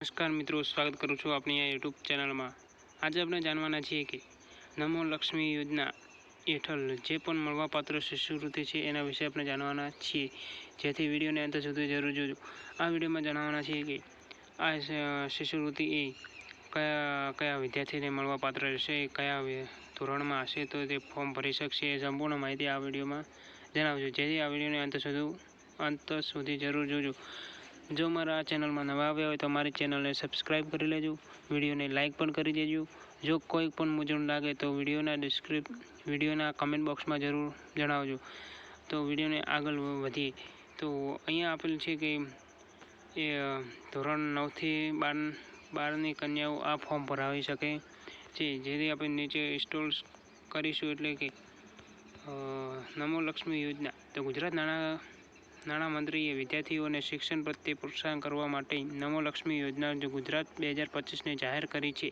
નમસ્કાર મિત્રો, સ્વાગત કરું છું આપણી આ યુટ્યુબ ચેનલમાં। આજે આપણે જાણવાના છીએ કે નમો લક્ષ્મી યોજના હેઠળ જે પણ મળવાપાત્ર શિષ્યવૃત્તિ છે એના વિશે આપણે જાણવાના છીએ, જેથી વિડીયોને અંત સુધી જરૂર જોજો। આ વિડીયોમાં જણાવવાના છીએ કે આ શિષ્યવૃત્તિ એ કયા વિદ્યાર્થીને મળવાપાત્ર રહેશે, કયા ધોરણમાં હશે તો તે ફોર્મ ભરી શકશે, એ સંપૂર્ણ માહિતી આ વિડીયોમાં જણાવજો, જેથી આ વિડીયોને અંત સુધી જરૂર જોજો। જો મારા ચેનલમાં નવા આવ્યા હોય તો મારી ચેનલને સબસ્ક્રાઈબ કરી લેજો, વિડીયોને લાઇક પણ કરી દેજો। જો કોઈ પણ મૂંઝવણ લાગે તો વિડીયોના કમેન્ટ બોક્સમાં જરૂર જણાવજો। તો વિડીયોને આગળ વધીએ તો અહીંયા આપેલ છે કે એ ધોરણ 9થી 12ની કન્યાઓ આ ફોર્મ ભરાવી શકે છે, જેથી આપણે નીચે ઇન્સ્ટોલ કરીશું, એટલે કે નમો લક્ષ્મી યોજના। તો ગુજરાત નાણામંત્રીએ વિદ્યાર્થીઓને શિક્ષણ પ્રત્યે પ્રોત્સાહન કરવા માટે નમો લક્ષ્મી યોજના ગુજરાત 2025ને જાહેર કરી છે।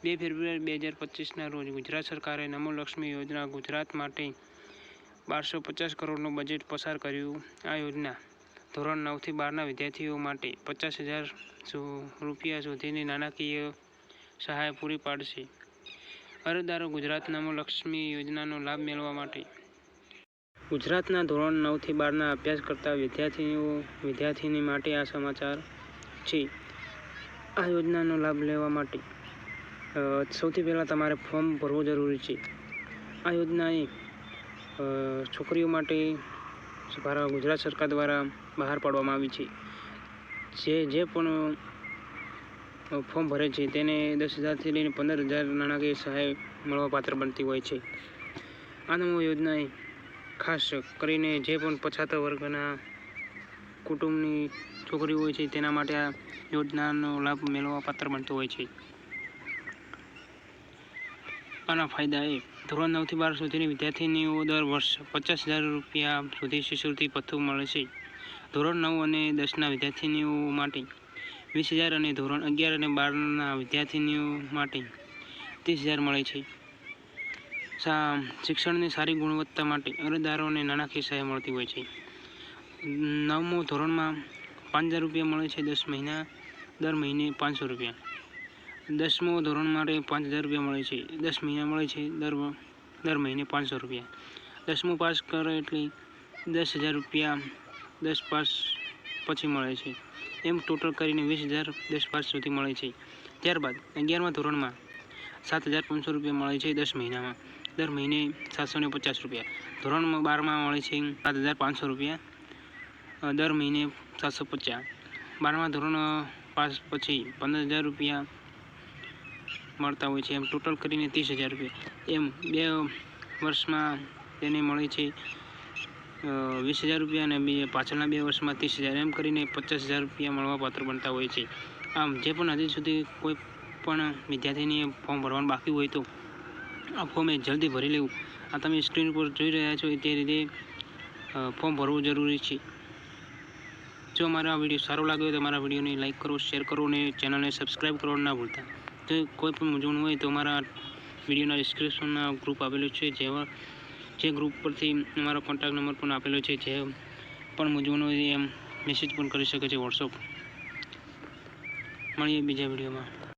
2 ફેબ્રુઆરી 2025ના રોજ ગુજરાત સરકારે નમો લક્ષ્મી યોજના ગુજરાત માટે 1250 કરોડનું બજેટ પસાર કર્યું। આ યોજના ધોરણ 9થી 12ના વિદ્યાર્થીઓ માટે 50,000 રૂપિયા સુધીની નાણાકીય સહાય પૂરી પાડશે। અરજદારો ગુજરાત નમો લક્ષ્મી યોજનાનો લાભ મેળવવા માટે ગુજરાતના ધોરણ 9થી 12ના અભ્યાસ કરતા વિદ્યાર્થીની માટે આ સમાચાર છે। આ યોજનાનો લાભ લેવા માટે સૌથી પહેલાં તમારે ફોર્મ ભરવું જરૂરી છે। આ યોજના એ છોકરીઓ માટે ગુજરાત સરકાર દ્વારા બહાર પાડવામાં આવી છે। જે પણ ફોર્મ ભરે છે તેને 10,000થી લઈને 15,000 નાણાકીય સહાય મળવાપાત્ર બનતી હોય છે। આ નમો યોજના એ ખાસ કરીને જે પણ પછાત વર્ગના કુટુંબની છોકરીઓ હોય છે તેના માટે આ યોજનાનો લાભ મેળવવાપાત્ર બનતો હોય છે। આના ફાયદા એ ધોરણ 9થી 12 સુધીની વિદ્યાર્થીનીઓ દર વર્ષ 50,000 રૂપિયા સુધી શિષ્યવૃત્તિ ભથ્થું મળે છે। ધોરણ 9 અને 10ના વિદ્યાર્થીનીઓ માટે 20,000 અને ધોરણ 11 અને 12ના વિદ્યાર્થીનીઓ માટે 30,000 મળે છે। શિક્ષણની સારી ગુણવત્તા માટે અરજદારોને નાણાકીય સહાય મળતી હોય છે। 9મું ધોરણમાં 5,000 રૂપિયા મળે છે દર મહિને 500 રૂપિયા। 10મું ધોરણ માટે 5,000 રૂપિયા મળે છે, 10 મહિના મળે છે દર મહિને 500 રૂપિયા। 10મું પાસ કરે એટલે 10,000 રૂપિયા 10 પાસ પછી મળે છે, એમ ટોટલ કરીને 20,000 10 પાસ સુધી મળે છે। ત્યારબાદ 11મા ધોરણમાં 7,500 રૂપિયા મળે છે 10 મહિનામાં, દર મહિને 750 રૂપિયા। ધોરણ 12માં મળે છે 7,500 રૂપિયા દર મહિને 750। 12મા ધોરણ પાસ પછી 15,000 રૂપિયા મળતા હોય છે, એમ ટોટલ કરીને 30,000 રૂપિયા। એમ 2 વર્ષમાં તેને મળે છે 20,000 રૂપિયા અને પાછળના 2 વર્ષમાં 30,000, એમ કરીને 50,000 રૂપિયા મળવાપાત્ર બનતા હોય છે। આમ જે પણ હજી સુધી કોઈ પણ વિદ્યાર્થીને ફોર્મ ભરવાનું બાકી હોય તો આ ફોર્મ જલ્દી ભરી લેવું। આ તમે સ્ક્રીન પર જોઈ રહ્યા છો તે રીતે ફોર્મ ભરવું જરૂરી છે। જો મારા વિડીયો સારો લાગ્યો હોય તો મારા વિડીયોને લાઇક કરો, શેર કરો અને ચેનલને સબસ્ક્રાઈબ કરવાનું ના ભૂલતા। જો કોઈ પણ મૂંઝવણ હોય તો મારા વિડીયોના ડિસ્ક્રિપ્શનમાં ગ્રુપ આપેલું છે, જે ગ્રુપ પરથી અમારો કોન્ટેક્ટ નંબર પણ આપેલો છે, જે પણ મૂંઝવણ હોય એમ મેસેજ પણ કરી શકે છે વોટ્સઅપ। મળીએ બીજા વિડીયોમાં।